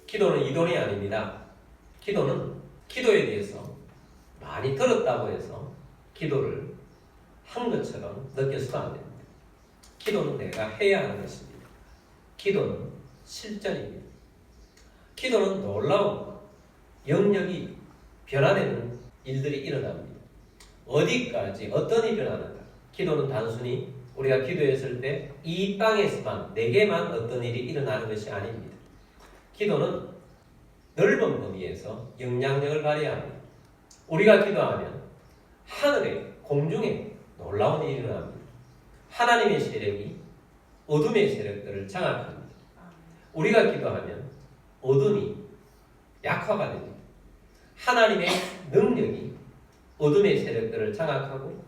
기도는 이론이 아닙니다. 기도는 기도에 대해서 많이 들었다고 해서 기도를 한 것처럼 느껴서도 안 됩니다. 기도는 내가 해야 하는 것입니다. 기도는 실전입니다. 기도는 놀라운 영역이 변화되는 일들이 일어납니다. 어디까지 어떤 일이 일어나는가? 기도는 단순히 우리가 기도했을 때 이 땅에서만 내게만 어떤 일이 일어나는 것이 아닙니다. 기도는 넓은 범위에서 영향력을 발휘합니다. 우리가 기도하면 하늘에 공중에 놀라운 일이 일어납니다. 하나님의 세력이 어둠의 세력들을 장악합니다. 우리가 기도하면 어둠이 약화가 됩니다. 하나님의 능력이 어둠의 세력들을 장악하고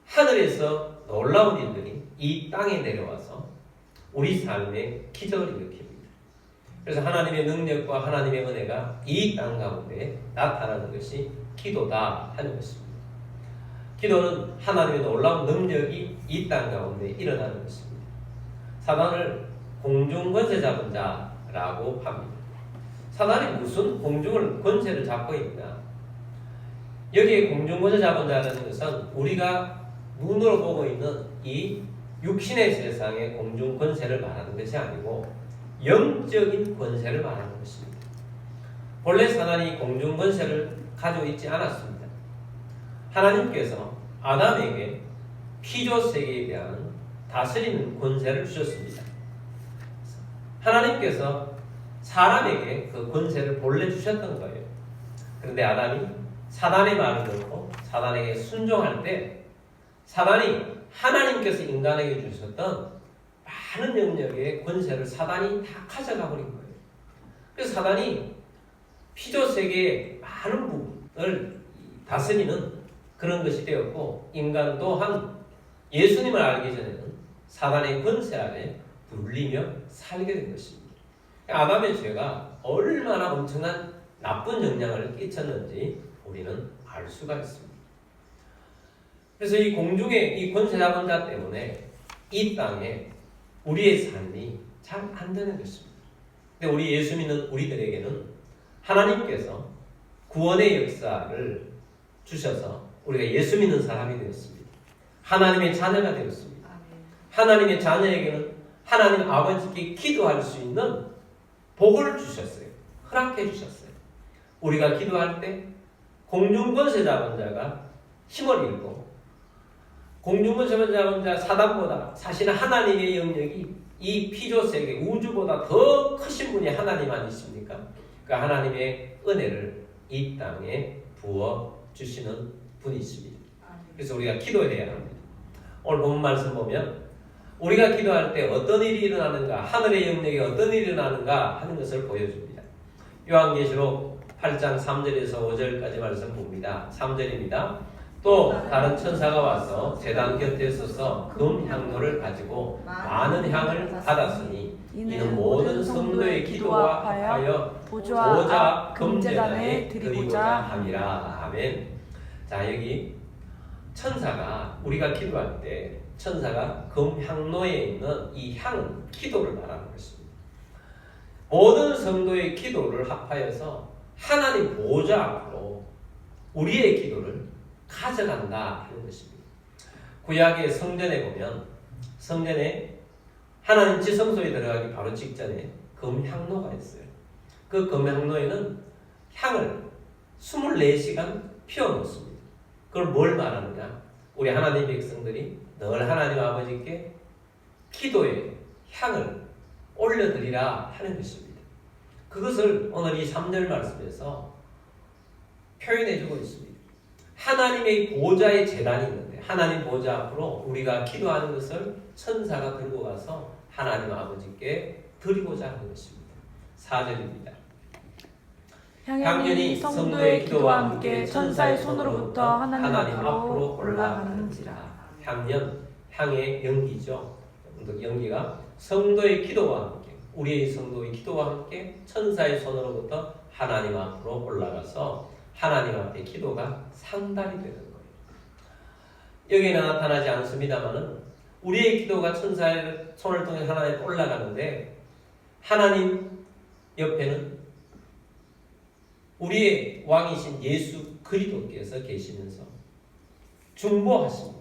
하늘에서 놀라운 일들이 이 땅에 내려와서 우리 삶에 기적을 일으킵니다. 그래서 하나님의 능력과 하나님의 은혜가 이 땅 가운데 나타나는 것이 기도다 하는 것입니다. 기도는 하나님의 놀라운 능력이 이 땅 가운데 일어나는 것입니다. 사단을 공중 권세 잡은 자라고 합니다. 사단이 무슨 공중을 권세를 잡고 있나? 여기에 공중 권세 잡은 자라는 것은 우리가 눈으로 보고 있는 이 육신의 세상의 공중 권세를 말하는 것이 아니고 영적인 권세를 말하는 것입니다. 본래 사단이 공중 권세를 가지고 있지 않았습니다. 하나님께서 아담에게 피조 세계에 대한 다스리는 권세를 주셨습니다. 하나님께서 사람에게 그 권세를 본래 주셨던 거예요. 그런데 아담이 사단의 말을 듣고 사단에게 순종할 때 사단이 하나님께서 인간에게 주셨던 많은 영역의 권세를 사단이 다 가져가 버린 거예요. 그래서 사단이 피조 세계의 많은 부분을 다스리는 그런 것이 되었고 인간 또한 예수님을 알기 전에는 사단의 권세 아래 눌리며 살게 된 것입니다. 아담의 죄가 얼마나 엄청난 나쁜 영향을 끼쳤는지 우리는 알 수가 있습니다. 그래서 이 공중의 이 권세 잡은 자 때문에 이 땅에 우리의 삶이 잘 안 되는 것입니다. 근데 우리 예수 믿는 우리들에게는 하나님께서 구원의 역사를 주셔서 우리가 예수 믿는 사람이 되었습니다. 하나님의 자녀가 되었습니다. 하나님의 자녀에게는 하나님 아버지께 기도할 수 있는 복을 주셨어요. 허락해 주셨어요. 우리가 기도할 때 공중권세 잡은 자가 힘을 잃고 공중권세 잡은 자 사단보다 사실은 하나님의 영역이 이 피조세계 우주보다 더 크신 분이 하나님 아니십니까? 그 하나님의 은혜를 이 땅에 부어주시는 분이십니다. 그래서 우리가 기도해야 합니다. 오늘 본 말씀 보면 우리가 기도할 때 어떤 일이 일어나는가, 하늘의 영역에 어떤 일이 일어나는가 하는 것을 보여줍니다. 요한계시록 8장 3절에서 5절까지 말씀 봅니다. 3절입니다. 또 다른 천사가 와서 제단 곁에 서서 금 향로를 가지고 많은 향을 받았으니 이는 모든 성도의 기도와 합하여 보좌 금제단에 드리고자 함이라. 아멘. 자, 여기 천사가 우리가 기도할 때 천사가 금향로에 있는 이 향은 기도를 말하는 것입니다. 모든 성도의 기도를 합하여서 하나님 보좌 앞으로 우리의 기도를 가져간다 하는 것입니다. 구약의 성전에 보면 성전에 하나님 지성소에 들어가기 바로 직전에 금향로가 있어요. 그 금향로에는 향을 24시간 피워놓습니다. 그걸 뭘 말하느냐? 우리 하나님 백성들이 늘 하나님 아버지께 기도의 향을 올려드리라 하는 것입니다. 그것을 오늘 이 3절 말씀에서 표현해주고 있습니다. 하나님의 보좌의 제단이 있는데 하나님 보좌 앞으로 우리가 기도하는 것을 천사가 들고 가서 하나님 아버지께 드리고자 하는 것입니다. 4절입니다. 향연이 성도의 기도와 함께 천사의 손으로부터 하나님 앞으로 올라가는지라. 향연, 향의 연기죠. 연기가 성도의 기도와 함께 우리의 성도의 기도와 함께 천사의 손으로부터 하나님 앞으로 올라가서 하나님 앞에 기도가 상달이 되는 거예요. 여기에는 나타나지 않습니다만은 우리의 기도가 천사의 손을 통해 하나님께 올라가는데 하나님 옆에는 우리의 왕이신 예수 그리스도께서 계시면서 중보하십니다.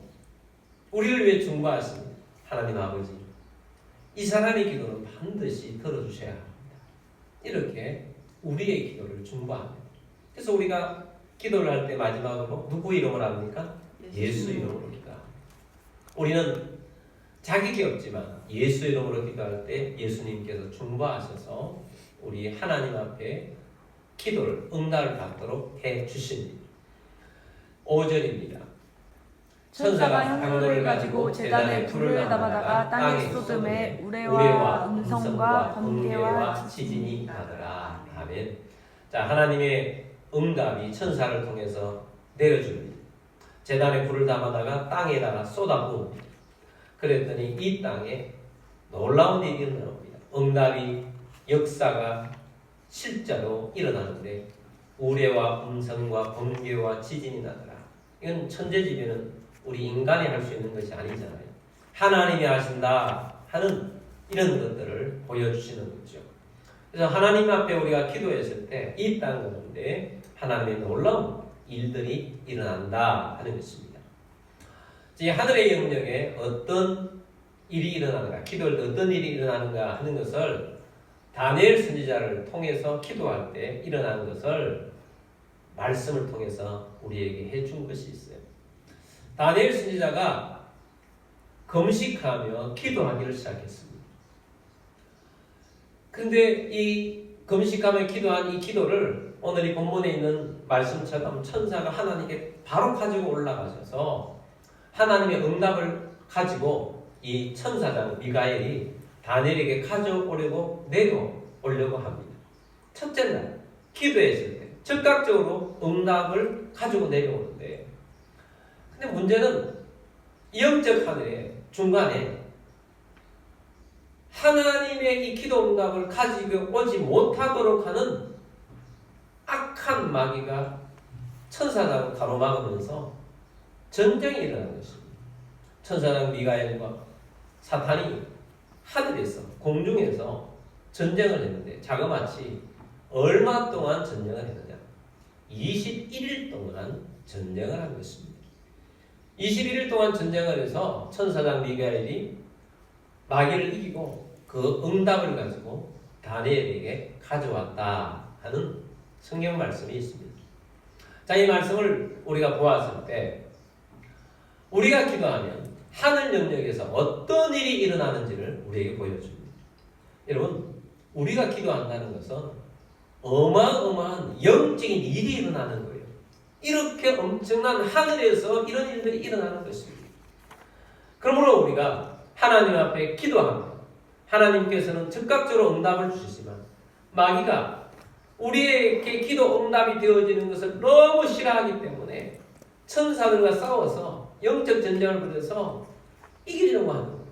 우리를 위해 중보하십니다. 하나님 아버지, 이 사람의 기도는 반드시 들어주셔야 합니다. 이렇게 우리의 기도를 중보합니다. 그래서 우리가 기도를 할 때 마지막으로 누구 이름을 합니까? 예수 이름으로 기도합니다. 우리는 자격이 없지만 예수 이름으로 기도할 때 예수님께서 중보하셔서 우리 하나님 앞에 기도를 응답을 받도록 해주십니다. 5절입니다. 천사가 향로를 가지고 제단에 불을 담아다가 땅에 쏟음에 우레와 음성과 번개와 지진이 나더라. 아멘. 자, 하나님의 응답이 천사를 통해서 내려줍니다. 제단에 불을 담아다가 땅에다가 쏟아부읍니다. 그랬더니 이 땅에 놀라운 일이 일어납니다. 응답이 역사가 실제로 일어나는데 우레와 음성과 번개와 지진이 나더라. 이건 천재지변은 우리 인간이 할 수 있는 것이 아니잖아요. 하나님이 하신다 하는 이런 것들을 보여주시는 거죠. 그래서 하나님 앞에 우리가 기도했을 때 이 땅 가운데 하나님의 놀라운 일들이 일어난다 하는 것입니다. 이 하늘의 영역에 어떤 일이 일어나는가, 기도할 때 어떤 일이 일어나는가 하는 것을 다니엘 선지자를 통해서 기도할 때 일어나는 것을 말씀을 통해서 우리에게 해준 것이 있어요. 다니엘 선지자가 금식하며 기도하기를 시작했습니다. 그런데 이 금식하며 기도한 이 기도를 오늘 이 본문에 있는 말씀처럼 천사가 하나님께 바로 가지고 올라가셔서 하나님의 응답을 가지고 이 천사장 미가엘이 다니엘에게 가져오려고 내려오려고 합니다. 첫째 날 기도했을 때 즉각적으로 응답을 가지고 내려오는데, 근데 문제는 영적 하늘의 중간에 하나님의 이 기도 응답을 가지고 오지 못하도록 하는 악한 마귀가 천사장을 가로막으면서 전쟁이 일어나는 것입니다. 천사장 미가엘과 사탄이 하늘에서 공중에서 전쟁을 했는데 자그마치 얼마 동안 전쟁을 했느냐? 21일 동안 전쟁을 한 것입니다. 21일 동안 전쟁을 해서 천사장 미가엘이 마귀를 이기고 그 응답을 가지고 다니엘에게 가져왔다 하는 성경 말씀이 있습니다. 자, 이 말씀을 우리가 보았을 때 우리가 기도하면 하늘 영역에서 어떤 일이 일어나는지를 우리에게 보여줍니다. 여러분, 우리가 기도한다는 것은 어마어마한 영적인 일이 일어나는 거예요. 이렇게 엄청난 하늘에서 이런 일들이 일어나는 것입니다. 그러므로 우리가 하나님 앞에 기도합니다. 하나님께서는 즉각적으로 응답을 주시지만 마귀가 우리에게 기도 응답이 되어지는 것을 너무 싫어하기 때문에 천사들과 싸워서 영적 전쟁을 벌여서 이기려고 하는 거예요.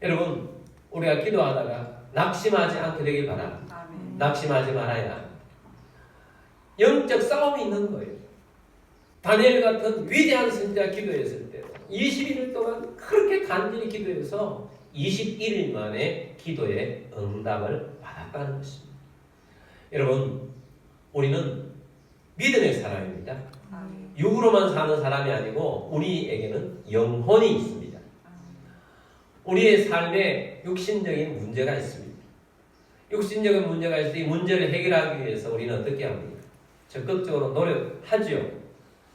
여러분, 우리가 기도하다가 낙심하지 않게 되길 바랍니다. 아멘. 낙심하지 말아야 합니다. 영적 싸움이 있는 거예요. 다니엘 같은 위대한 선지자 기도했을 때 21일 동안 그렇게 간절히 기도해서 21일 만에 기도의 응답을 받았다는 것입니다. 여러분, 우리는 믿음의 사람입니다. 아멘. 육으로만 사는 사람이 아니고 우리에게는 영혼이 있습니다. 우리의 삶에 육신적인 문제가 있습니다. 육신적인 문제가 있을 때 이 문제를 해결하기 위해서 우리는 어떻게 합니까? 적극적으로 노력하죠.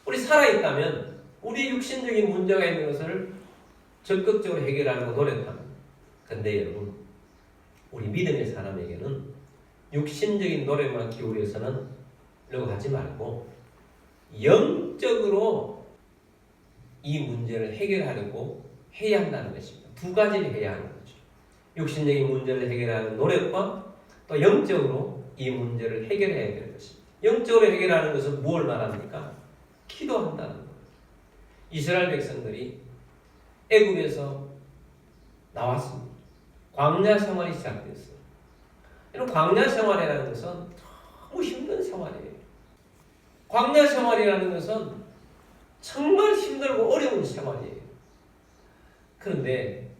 우리 살아있다면 우리 육신적인 문제가 있는 것을 적극적으로 해결하려고 노력합니다. 근데 여러분, 우리 믿음의 사람에게는 육신적인 노력만 기울여서는 이러고 하지 말고 영적으로 이 문제를 해결하려고 해야 한다는 것입니다. 두 가지를 해야 하는 거죠. 육신적인 문제를 해결하는 노력과 또 영적으로 이 문제를 해결해야 될 것입니다. 영적으로 해결하는 것은 무엇을 말합니까? 기도한다는 거예요. 이스라엘 백성들이 애굽에서 나왔습니다. 광야 생활이 시작됐어요. 이런 광야 생활이라는 것은 너무 힘든 생활이에요. 광야 생활이라는 것은 정말 힘들고 어려운 생활이에요. 그런데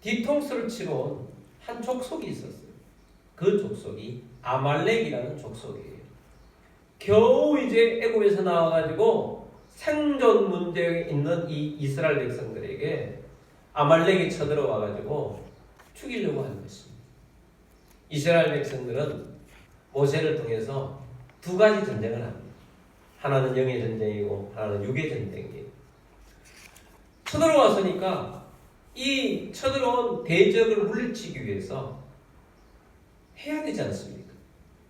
뒤통수를 치러 온 한 족속이 있었어요. 그 족속이 아말렉이라는 족속이에요. 겨우 이제 애굽에서 나와가지고 생존 문제에 있는 이 이스라엘 백성들에게 아말렉이 쳐들어와가지고 죽이려고 하는 것입니다. 이스라엘 백성들은 모세를 통해서 두 가지 전쟁을 합니다. 하나는 영의 전쟁이고 하나는 육의 전쟁이에요. 쳐들어왔으니까 이 쳐들어온 대적을 물리치기 위해서 해야 되지 않습니까?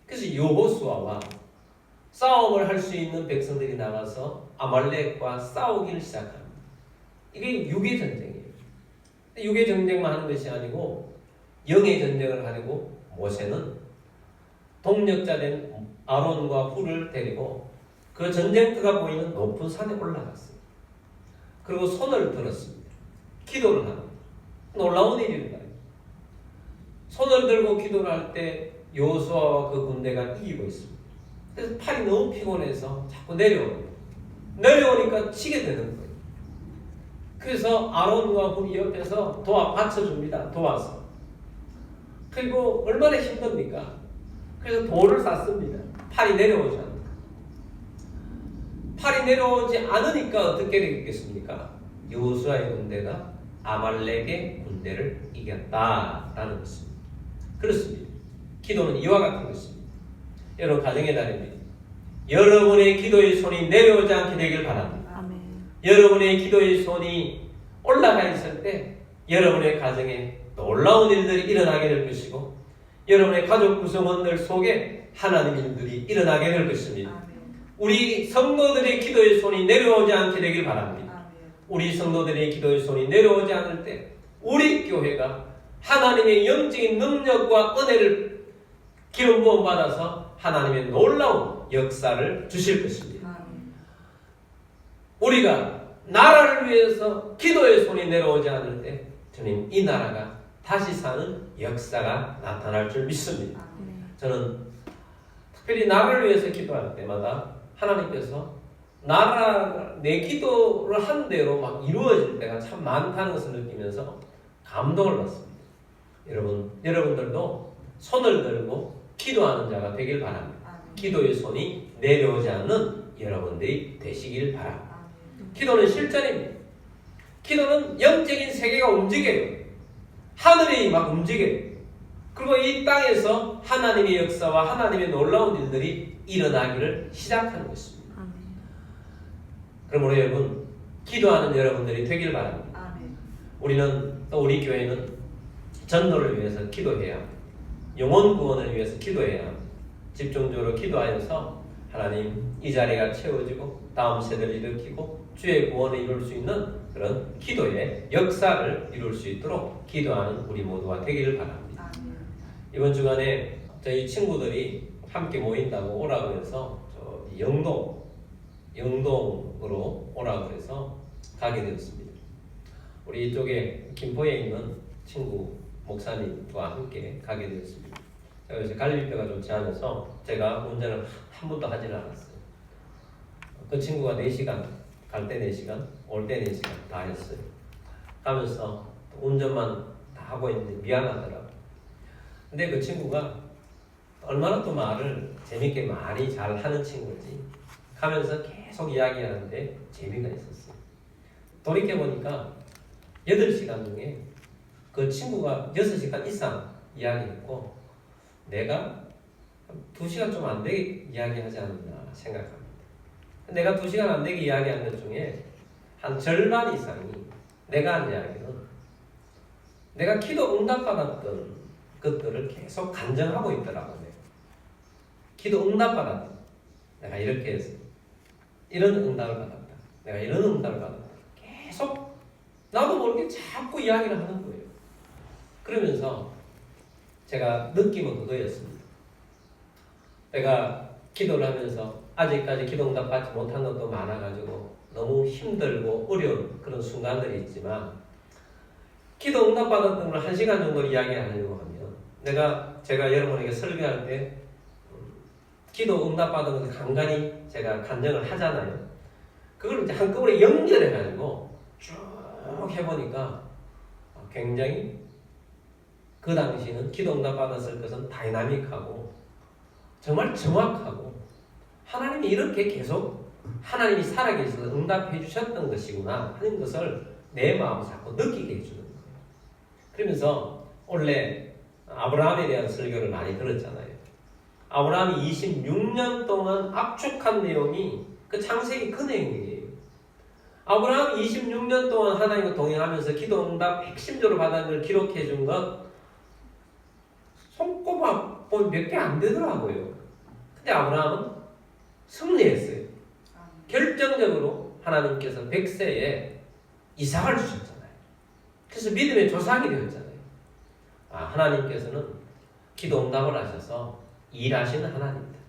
그래서 여호수아와 싸움을 할 수 있는 백성들이 나가서 아말렉과 싸우기를 시작합니다. 이게 육의 전쟁이에요. 육의 전쟁만 하는 것이 아니고 영의 전쟁을 하려고 모세는 동력자 된 아론과 훌을 데리고 그 전쟁터가 보이는 높은 산에 올라갔어요. 그리고 손을 들었습니다. 기도를 합니다. 놀라운 일입니다. 손을 들고 기도를 할 때 여호수아와 그 군대가 이기고 있습니다. 그래서 팔이 너무 피곤해서 자꾸 내려옵니다. 내려오니까 치게 되는 거예요. 그래서 아론과 훌이 옆에서 받쳐줍니다. 도와서. 그리고 얼마나 힘듭니까? 그래서 돌을 쌌습니다. 팔이 내려오지 않으니까. 팔이 내려오지 않으니까 어떻게 되겠습니까? 여호수아의 군대가 아말렉의 군대를 이겼다라는 것입니다. 그렇습니다. 기도는 이와 같은 것입니다. 여러분 가정의 달입니다. 여러분의 기도의 손이 내려오지 않게 되길 바랍니다. 아멘. 여러분의 기도의 손이 올라가 있을 때 여러분의 가정에 놀라운 일들이 일어나게 될 것이고 여러분의 가족 구성원들 속에 하나님의 일들이 일어나게 될 것입니다. 아멘. 우리 성도들의 기도의 손이 내려오지 않게 되길 바랍니다. 아멘. 우리 성도들의 기도의 손이 내려오지 않을 때 우리 교회가 하나님의 영적인 능력과 은혜를 기름 부음 받아서 하나님의 놀라운 역사를 주실 것입니다. 아멘. 우리가 나라를 위해서 기도의 손이 내려오지 않을 때 주님 이 나라가 다시 사는 역사가 나타날 줄 믿습니다. 아멘. 저는 특별히 나라를 위해서 기도할 때마다 하나님께서 나라 내 기도를 한 대로 막 이루어질 때가 참 많다는 것을 느끼면서 감동을 받습니다. 여러분들도 손을 들고 기도하는 자가 되길 바랍니다. 아멘. 기도의 손이 내려오지 않는 여러분들이 되시길 바랍니다. 아멘. 기도는 실전입니다. 기도는 영적인 세계가 움직여요. 하늘이 막 움직여요. 그리고 이 땅에서 하나님의 역사와 하나님의 놀라운 일들이 일어나기를 시작하는 것입니다. 아멘. 그러므로 여러분 기도하는 여러분들이 되길 바랍니다. 아멘. 우리 교회는 전도를 위해서 기도해야 합니다. 영혼 구원을 위해서 기도해야 합니다. 집중적으로 기도하여서 하나님 이 자리가 채워지고 다음 세대를 일으키고 주의 구원을 이룰 수 있는 그런 기도의 역사를 이룰 수 있도록 기도하는 우리 모두가 되기를 바랍니다. 아멘. 이번 주간에 저희 친구들이 함께 모인다고 오라고 해서 영동으로 오라고 해서 가게 되었습니다. 우리 이쪽에 김포에 있는 친구 목사님과 함께 가게 되었습니다. 제가 요새 갈비뼈가 좋지 않아서 제가 운전을 한 번도 하지는 않았어요. 그 친구가 4시간, 갈 때 4시간, 올 때 4시간 다 했어요. 가면서 운전만 다 하고 있는데 미안하더라고요. 근데 그 친구가 얼마나 또 말을 재밌게 많이 잘 하는 친구지. 가면서 계속 이야기하는데 재미가 있었어요. 돌이켜보니까 8시간 중에 그 친구가 6시간 이상 이야기했고 내가 2시간 좀 안 되게 이야기하지 않았나 생각합니다. 내가 2시간 안 되게 이야기한 것 중에 한 절반 이상이 내가 한 이야기는 내가 기도 응답받았던 것들을 계속 간증하고 있더라고요. 기도 응답받았다. 내가 이렇게 했어. 이런 응답을 받았다. 내가 이런 응답을 받았다. 계속 나도 모르게 자꾸 이야기를 하는 거예요. 그러면서 제가 느낌은 그거였습니다. 내가 기도를 하면서 아직까지 기도 응답 받지 못한 것도 많아가지고 너무 힘들고 어려운 그런 순간들이 있지만 기도 응답 받았던 걸 1시간 정도 이야기하려고 하면 제가 여러분에게 설교할 때 기도 응답 받은 것을 간간히 제가 간증을 하잖아요. 그걸 이제 한꺼번에 연결해가지고 쭉 해보니까 굉장히 그 당시는 기도 응답 받았을 것은 다이나믹하고 정말 정확하고 하나님이 이렇게 계속 하나님이 살아계셔서 응답해 주셨던 것이구나 하는 것을 내 마음을 자꾸 느끼게 해주는 거예요. 그러면서 원래 아브라함에 대한 설교를 많이 들었잖아요. 아브라함이 26년 동안 압축한 내용이 그 창세기 그 내용이에요. 아브라함이 26년 동안 하나님과 동행하면서 기도 응답 핵심적으로 받은 걸 기록해 준 것 손꼽아 보면 몇 개 안 되더라고요. 근데 아브라함은 승리했어요. 결정적으로 하나님께서 100세에 이삭을 주셨잖아요. 그래서 믿음의 조상이 되었잖아요. 하나님께서는 기도 응답을 하셔서 일하시는 하나님이다.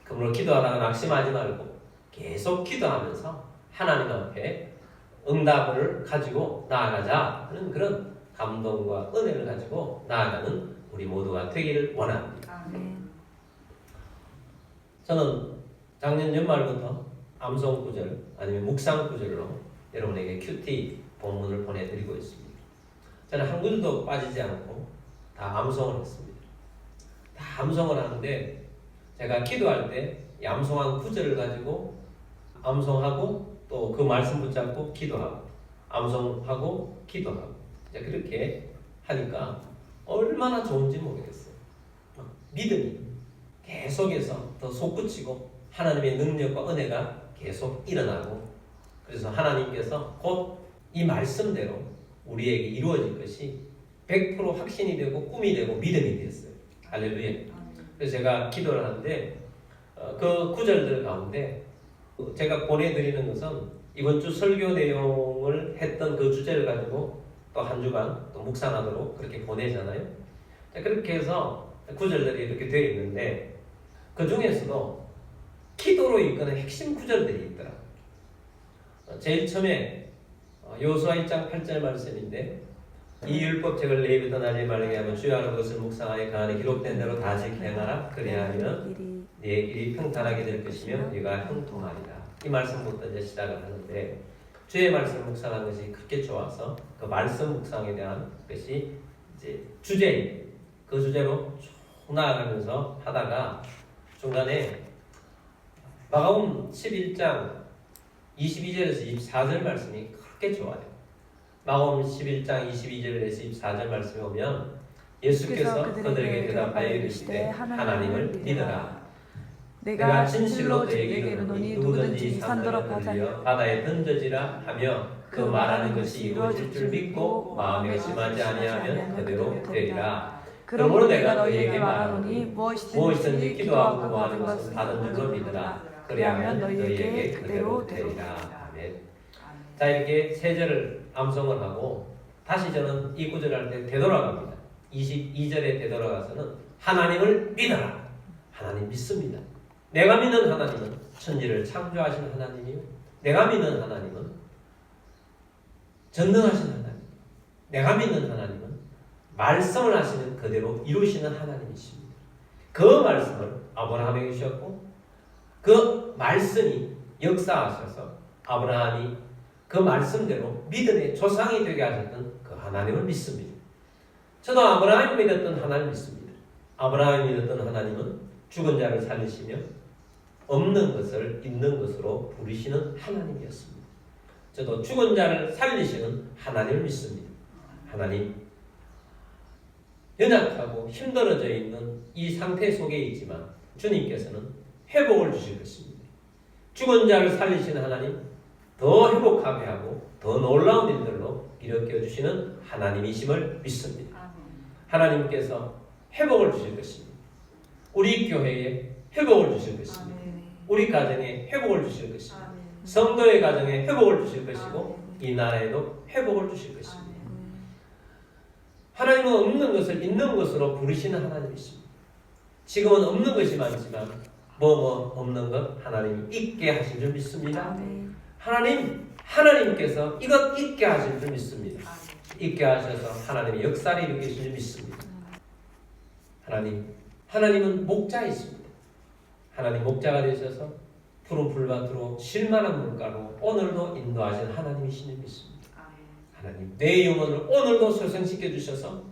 그러므로 기도하다가 낙심하지 말고 계속 기도하면서 하나님 앞에 응답을 가지고 나아가자 하는 그런 감동과 은혜를 가지고 나아가는 우리 모두가 되기를 원합니다. 저는 작년 연말부터 암송 구절 아니면 묵상 구절로 여러분에게 큐티 본문을 보내드리고 있습니다. 저는 한 구절도 빠지지 않고 다 암송을 했습니다. 다 암송을 하는데 제가 기도할 때 이 암송한 구절을 가지고 암송하고 또 그 말씀 붙잡고 기도하고 암송하고 기도하고 그렇게 하니까 얼마나 좋은지 모르겠어요. 믿음이 계속해서 더 솟구치고 하나님의 능력과 은혜가 계속 일어나고 그래서 하나님께서 곧 이 말씀대로 우리에게 이루어질 것이 100% 확신이 되고 꿈이 되고 믿음이 됐어요. 할렐루야. 그래서 제가 기도를 하는데 그 구절들 가운데 제가 보내드리는 것은 이번 주 설교 내용을 했던 그 주제를 가지고 또 한 주간 또 묵상하도록 그렇게 보내잖아요. 그렇게 해서 구절들이 이렇게 되어 있는데 그 중에서도 기도로 이끄는 핵심 구절들이 있더라고요. 제일 처음에 여호수아 1장 8절 말씀인데 이 율법책을 내일부터 낮에 말하게 하면 주여 하는 것을 묵상하여 그 안에 기록된 대로 다 지켜 행하라. 그리하면 네 길이 평탄하게 될 것이며 네가 형통하리라. 이 말씀부터 이제 시작을 하는데 주의 말씀을 묵상하는 것이 그렇게 좋아서 그 말씀 묵상에 대한 것이 이제 주제인 그 주제로 쭉 나아가면서 하다가 중간에 마가복음 11장 22절에서 24절 말씀이 그렇게 좋아요. 마가복음 11장 22절에서 24절 말씀에 오면 예수께서 그들에게 대답하여 이르시되 하나님을 믿어라. 내가 진실로 너에게 이르노니 누구든지 이 산더러 받으려 바다에 던져지라 하며 그 말하는 것이 이루어질 줄 믿고 마음에 의심하지 아니하면 그대로 되리라. 그러므로 내가 너희에게 말하노니 무엇이든지 기도하고 구하는 것은 받은 줄로 믿으라. 그리하면 너희에게 그대로 되리라. 아멘. 자, 이렇게 세 절을 암송을 하고 다시 저는 이 구절을 할 때 되돌아갑니다. 22절에 되돌아가서는 하나님을 믿어라. 하나님 믿습니다. 내가 믿는 하나님은 천지를 창조하신 하나님이요. 내가 믿는 하나님은 전능하신 하나님. 내가 믿는 하나님은 말씀을 하시는 그대로 이루시는 하나님이십니다. 그 말씀을 아브라함에게 주셨고 그 말씀이 역사하셔서 아브라함이 그 말씀대로 믿음의 조상이 되게 하셨던 그 하나님을 믿습니다. 저도 아브라함이 믿었던 하나님을 믿습니다. 아브라함이 믿었던 하나님은 죽은 자를 살리시며 없는 것을 있는 것으로 부르시는 하나님이었습니다. 저도 죽은 자를 살리시는 하나님을 믿습니다. 하나님, 연약하고 힘들어져 있는 이 상태 속에 있지만 주님께서는 회복을 주실 것입니다. 죽은 자를 살리시는 하나님, 더 회복하게 하고 더 놀라운 일들로 일으켜 주시는 하나님이심을 믿습니다. 하나님께서 회복을 주실 것입니다. 우리 교회에 회복을 주실 것입니다. 우리 가정에 회복을 주실 것입니다. 성도의 가정에 회복을 주실 것이고 이 나라에도 회복을 주실 것입니다. 하나님은 없는 것을 있는 것으로 부르시는 하나님이십니다. 지금은 없는 것이 많지만 없는 것 하나님이 있게 하실 줄 믿습니다. 하나님께서 이것 있게 하실 줄 믿습니다. 있게 하셔서 하나님의 역사를 일으키실 줄 믿습니다. 하나님은 목자이십니다. 하나님 목자가 되셔서 푸른 풀밭으로 쉴만한 물가로 오늘도 인도하신 하나님이신 줄 믿습니다. 하나님 내 영혼을 오늘도 소생시켜 주셔서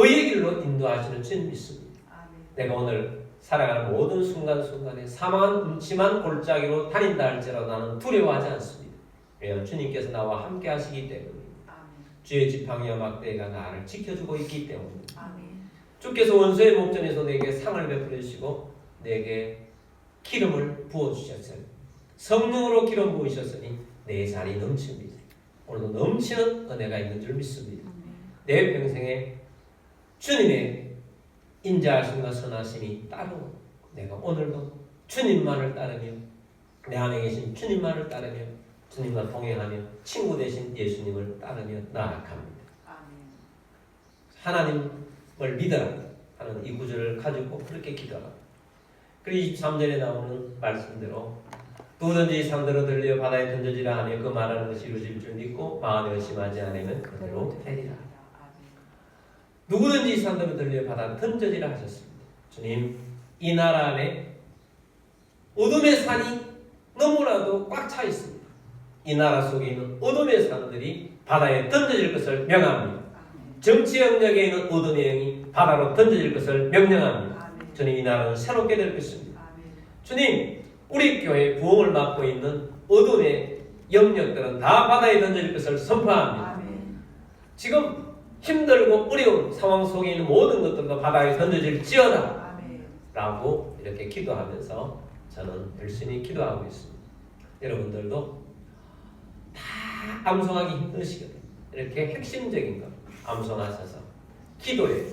의의 길로 인도하시는 주님 믿습니다. 아멘. 내가 오늘 살아가는 모든 순간순간에 사망한 음침한 골짜기로 다닌다 할지라도 나는 두려워하지 않습니다. 왜냐하면 주님께서 나와 함께 하시기 때문입니다. 아멘. 주의 지팡이와 막대가 나를 지켜주고 있기 때문입니다. 아멘. 주께서 원수의 목전에서 내게 상을 베풀어 주시고 내게 기름을 부어주셨어요. 성령으로 기름 부으셨으니 내 잔이 넘칩니다. 오늘도 넘치는 은혜가 있는 줄 믿습니다. 내 평생에 주님의 인자하심과 선하심이 따르고 내가 오늘도 주님만을 따르며 내 안에 계신 주님만을 따르며 주님과 동행하며 친구 되신 예수님을 따르며 나아갑니다. 하나님을 믿어라 하는 이 구절을 가지고 그렇게 기도하라. 그리고 23절에 나오는 말씀대로 누구든지 산더러 들려 바다에 던져지라 하며 그 말하는 것이 이루어질 줄 믿고 마음에 의심하지 않으면 그대로 되리라. 누구든지 산더러 들려 바다에 던져지라 하셨습니다. 주님, 이 나라 안에 어둠의 산이 너무나도 꽉 차 있습니다. 이 나라 속에 있는 어둠의 산들이 바다에 던져질 것을 명합니다. 정치 영역에 있는 어둠의 영이 바다로 던져질 것을 명령합니다. 주님, 이 나라는 새롭게 될 것입니다. 주님, 우리 교회 부흥을 맡고 있는 어둠의 영역들은 다 바다에 던져질 것을 선포합니다. 지금 힘들고 어려운 상황 속에 있는 모든 것들도 바다에 던져질지어다 라고 이렇게 기도하면서 저는 열심히 기도하고 있습니다. 여러분들도 다 암송하기 힘드시거든요. 이렇게 핵심적인 것 암송하셔서 기도에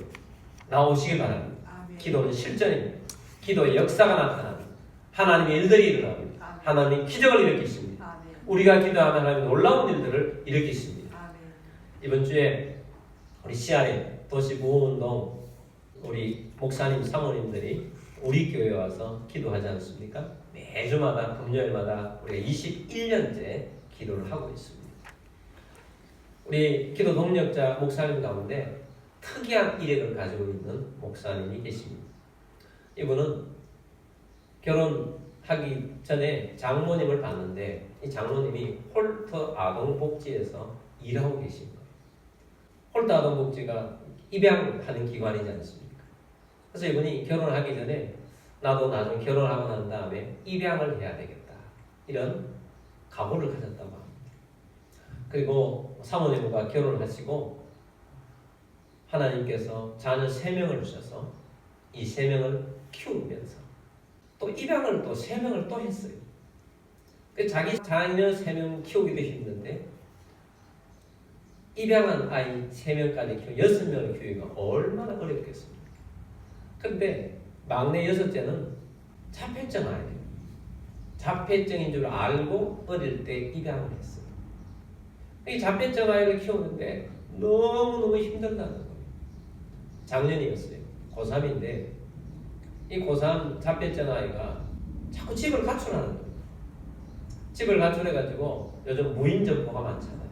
나오시기 바랍니다. 기도는 실전입니다. 기도의 역사가 나타납니다. 하나님의 일들이 일어납니다. 하나님 기적을 일으키십니다. 우리가 기도하면 하나님 놀라운 일들을 일으키십니다. 이번 주에 우리 CRM 도시구호운동 우리 목사님 사모님들이 우리 교회에 와서 기도하지 않습니까? 매주마다 금요일마다 우리가 21년째 기도를 하고 있습니다. 우리 기도 동력자 목사님 가운데 특이한 이력을 가지고 있는 목사님이 계십니다. 이분은 결혼하기 전에 장모님을 봤는데 이 장모님이 홀터 아동복지에서 일하고 계신 거예요. 홀터 아동복지가 입양하는 기관이지 않습니까? 그래서 이분이 결혼하기 전에 나도 나중에 결혼하고 난 다음에 입양을 해야 되겠다 이런 각오를 가졌다고 합니다. 그리고 사모님과 결혼을 하시고 하나님께서 자녀 3명을 주셔서 이 3명을 키우면서 또 입양을 또 3명을 또 했어요. 자기 자녀 3명 키우기도 힘든데 입양한 아이 3명까지 키우고 6명을 키우기가 얼마나 어렵겠습니까? 그런데 막내 6째는 자폐증 아이예요. 자폐증인 줄 알고 어릴 때 입양을 했어요. 이 자폐증 아이를 키우는데 너무너무 힘들다는 거예요. 작년이었어요. 고3인데 이 고3 자폐증 아이가 자꾸 집을 가출하는 거예요. 집을 가출해가지고 요즘 무인점포가 많잖아요.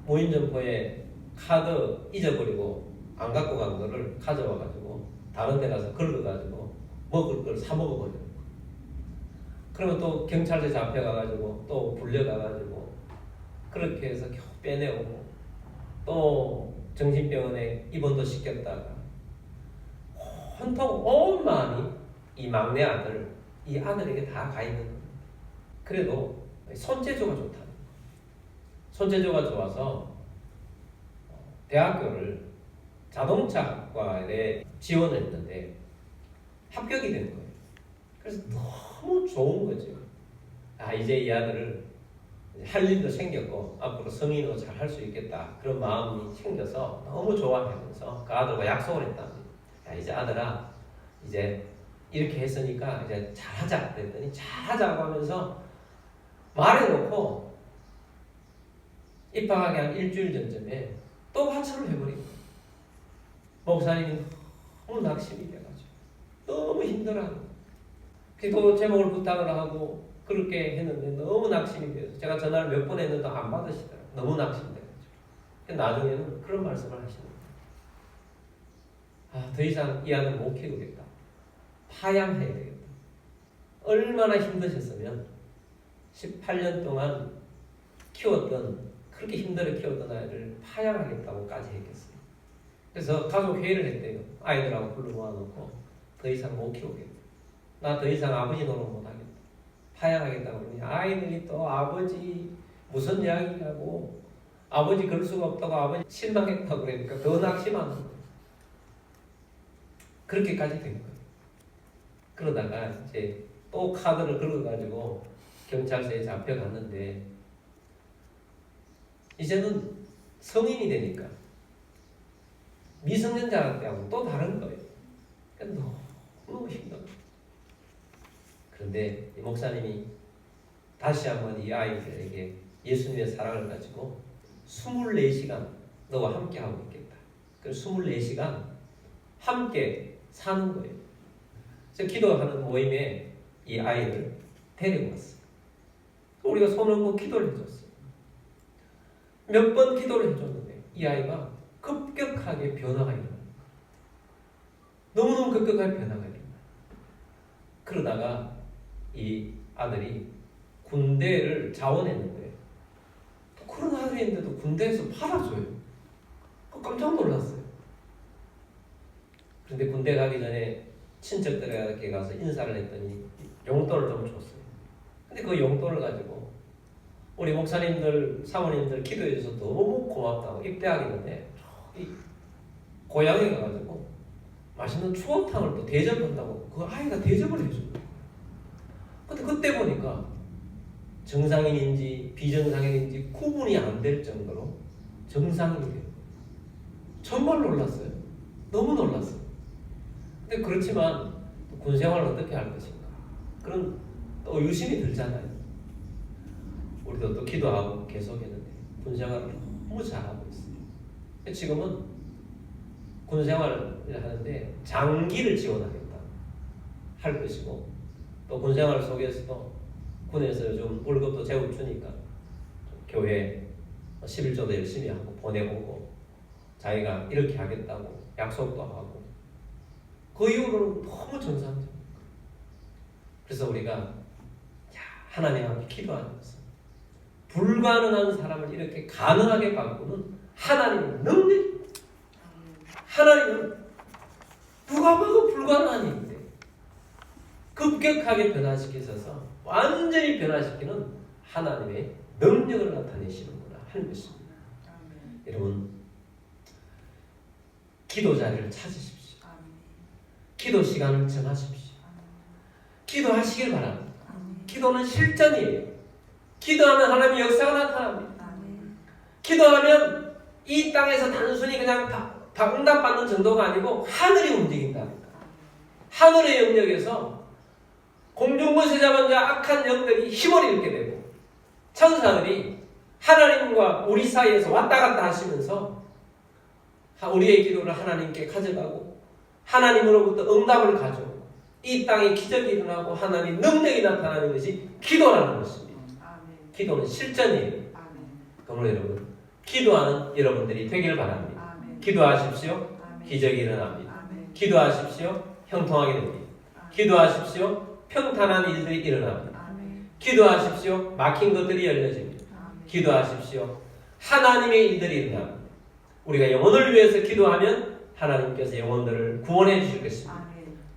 무인점포에 카드 잊어버리고 안 갖고 간 거를 가져와가지고 다른 데 가서 긁어가지고 먹을 걸 사 먹어버려요. 그러면 또 경찰서에 잡혀가가지고 또 불려가가지고 그렇게 해서 겨우 빼내오고 또 정신병원에 입원도 시켰다가 온통 온 마음이 이 막내 아들, 이 아들에게 다 가 있는 거예요. 그래도 손재주가 좋다는 거예요. 손재주가 좋아서 대학교를 자동차학과에 지원을 했는데 합격이 된 거예요. 그래서 너무 좋은 거죠. 아, 이제 이 아들을 할 일도 생겼고 앞으로 성인으로 잘 할 수 있겠다 그런 마음이 생겨서 너무 좋아하면서 그 아들과 약속을 했답니다. 야, 이제 아들아, 이제 이렇게 했으니까 이제 잘하자 그랬더니 잘하자고 하면서 말해놓고 입학하기 한 일주일 전쯤에 또 가출을 해버린 거예요. 목사님이 너무 낙심이 돼가지고 너무 힘들어하는 거예요. 기도 제목을 부탁을 하고 그렇게 했는데 너무 낙심이 돼서 제가 전화를 몇 번 했는데 안 받으시더라고요. 너무 낙심돼가지고. 나중에는 그런 말씀을 하시는 거예요. 아, 더 이상 이 아들 못 키우겠다. 파양해야 되겠다. 얼마나 힘드셨으면 18년 동안 키웠던 그렇게 힘들게 키웠던 아이를 파양하겠다고까지 했겠어요. 그래서 가족 회의를 했대요. 아이들하고 불러 모아놓고 더 이상 못 키우겠다. 나 더 이상 아버지 노릇 못하겠다. 파양하겠다고 그러니 아이들이 또 아버지 무슨 이야기냐고 아버지 그럴 수가 없다고 아버지 실망했다고 그러니까 더 낙심하는 거예요. 그렇게까지 된 거예요. 그러다가 이제 또 카드를 긁어가지고 경찰서에 잡혀갔는데 이제는 성인이 되니까 미성년자 때하고 또 다른 거예요. 그러니까 너무 힘들어요. 그런데 이 목사님이 다시 한번 이 아이들에게 예수님의 사랑을 가지고 24시간 너와 함께 하고 있겠다. 그래서 24시간 함께 사는 거예요. 그래서 기도하는 모임에 이 아이를 데리고 왔어요. 우리가 손을 얹고 기도를 해줬어요. 몇 번 기도를 해줬는데 이 아이가 급격하게 변화가 일어나요. 너무너무 급격하게 변화가 일어나요. 그러다가 이 아들이 군대를 자원했는데 또 그런 아들인데도 군대에서 받아줘요. 깜짝 놀랐어요. 그런데 군대 가기 전에 친척들에게 가서 인사를 했더니 용돈을 좀 줬어요. 근데 그 용돈을 가지고 우리 목사님들, 사모님들 기도해 줘서 너무 고맙다고 입대하기 전에 이 고향에 가가지고 맛있는 추어탕을 또 대접한다고 그 아이가 대접을 해줘요. 근데 그때 보니까 정상인인지 비정상인인지 구분이 안 될 정도로 정상인이 돼요. 정말 놀랐어요. 너무 놀랐어요. 근데 그렇지만 군 생활을 어떻게 할 것인가 그런 또 의심이 들잖아요. 우리도 또 기도하고 계속했는데 군 생활을 너무 잘하고 있어요. 지금은 군 생활을 하는데 장기를 지원하겠다 할 것이고 또 군 생활 속에서도 군에서 요즘 월급도 제법 주니까 교회 11조도 열심히 하고 보내보고 자기가 이렇게 하겠다고 약속도 하고 그 이후로는 너무 정상적이에요. 그래서 우리가 하나님 앞에 기도하는 것은 불가능한 사람을 이렇게 가능하게 바꾸는 하나님의 능력입니다. 하나님은 누가 봐도 불가능한 일인데 급격하게 변화시키셔서 완전히 변화시키는 하나님의 능력을 나타내시는구나 하는 것입니다. 여러분 기도 자리를 찾으십시오. 기도 시간을 정하십시오. 기도하시길 바랍니다. 기도는 실전이에요. 기도하면 하나님의 역사가 나타납니다. 기도하면 이 땅에서 단순히 그냥 다 응답받는 정도가 아니고 하늘이 움직인답니다. 하늘의 영역에서 공중권세 잡은 자 악한 영들이 힘을 잃게 되고 천사들이 하나님과 우리 사이에서 왔다 갔다 하시면서 우리의 기도를 하나님께 가져가고 하나님으로부터 응답을 가져오고 이 땅에 기적이 일어나고 하나님의 능력이 나타나는 것이 기도라는 것입니다. 기도는 실전이에요. 그러므로 여러분 기도하는 여러분들이 되기를 바랍니다. 기도하십시오. 기적이 일어납니다. 기도하십시오. 형통하게 됩니다. 기도하십시오. 평탄한 일들이 일어납니다. 기도하십시오. 막힌 것들이 열려집니다. 기도하십시오. 하나님의 일들이 일어납니다. 우리가 영혼을 위해서 기도하면 하나님께서 영혼들을 구원해 주실 것입니다.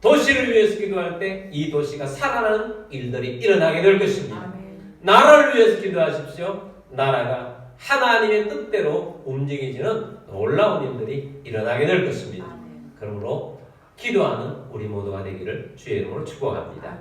도시를 위해서 기도할 때 이 도시가 살아나는 일들이 일어나게 될 것입니다. 나라를 위해서 기도하십시오. 나라가 하나님의 뜻대로 움직이지는 놀라운 일들이 일어나게 될 것입니다. 그러므로 기도하는 우리 모두가 되기를 주의 이름으로 축복합니다.